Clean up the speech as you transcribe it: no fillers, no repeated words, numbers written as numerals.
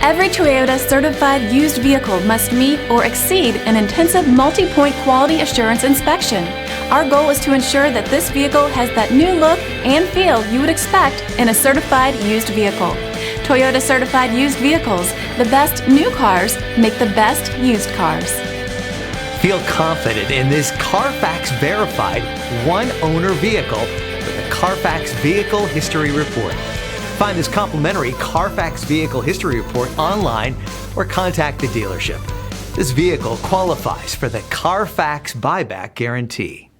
Every Toyota certified used vehicle must meet or exceed an intensive multi-point quality assurance inspection. Our goal is to ensure that this vehicle has that new look and feel you would expect in a certified used vehicle. Toyota certified used vehicles, the best new cars make the best used cars. Feel confident in this Carfax verified one-owner vehicle with a Carfax Vehicle History Report. Find this complimentary Carfax Vehicle History Report online or contact the dealership. This vehicle qualifies for the Carfax Buyback Guarantee.